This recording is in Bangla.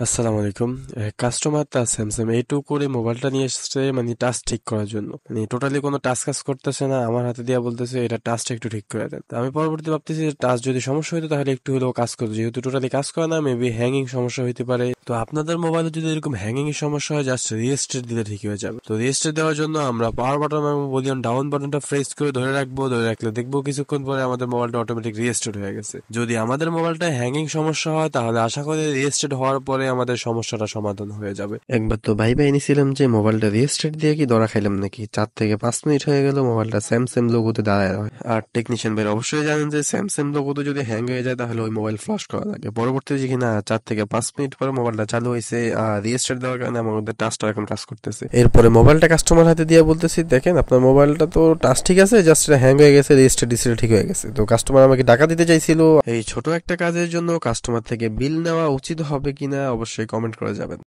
আসসালামু আলাইকুম। কাস্টমার তার স্যামসাং A2 করে মোবাইলটা নিয়ে এসেছে, মানে টাচ ঠিক করার জন্য। মানে টোটালি কোনো টাচ কাজ করতেছে না, আমার হাতে দিয়া বলতেছে এটা টাচটা একটু ঠিক করে দেন। তো আমি পরবর্তী ভাবতেছি যে টাচ যদি সমস্যা হইতো তাহলে একটু হলেও কাজ করতো, যেহেতু টোটালি কাজ করে না, মেবি হ্যাঙ্গিং সমস্যা হইতে পারে। তো আপনাদের মোবাইলে যদি এরকম হ্যাঙ্গিং এর সমস্যা হয়, জাস্ট রিস্টার্ট দিলে ঠিক হয়ে যাবে। তো রিস্টার্ট দেওয়ার জন্য আমরা পাওয়ার বাটন এবং ভলিউম ডাউন বাটনটা প্রেস করে ধরে রাখবো। ধরে রাখলে দেখবো কিছুক্ষণ পরে আমাদের মোবাইলটা অটোমেটিক রিস্টার্ট হয়ে গেছে। যদি আমাদের মোবাইলটা হ্যাঙ্গিং সমস্যা হয় তাহলে আশা করি রিস্টার্ট হওয়ার পরে আমাদের সমস্যাটা সমাধান হয়ে যাবে। একবার তো ভাই নিছিলাম যে মোবাইলটা রিস্টার্ট দিয়ে কি ধরা খাইলাম নাকি, 4 থেকে 5 মিনিট হয়ে গেল মোবাইলটা স্যামসাং লোগোতে দাঁড়ায় হয়। আর টেকনিশিয়ান ভাই অবশ্যই জানেন যে স্যামসাং লোগোতে যদি হ্যাং হয়ে যায় তাহলে ওই মোবাইল ফ্লাশ করা লাগে। পরবর্তীতে কিনা 4 থেকে 5 মিনিট পরে মোবাইলটা চালু হয়েছে, আর রিস্টার্ট দেওয়ার কারণে আমার মধ্যে টাচটা এখন কাজ করতেছে। এরপরে মোবাইলটা কাস্টমার হাতে দিয়ে বলতেছি, দেখেন আপনার মোবাইলটা তো টাচ ঠিক আছে, জাস্ট হ্যাং হয়ে গেছে, রেজিস্টার ডিসপ্লে ঠিক হয়ে গেছে। তো কাস্টমার আমাকে টাকা দিতে চাইছিল। এই ছোট একটা কাজের জন্য কাস্টমার থেকে বিল নেওয়া উচিত হবে কিনা অবশ্যই কমেন্ট করে যাবেন।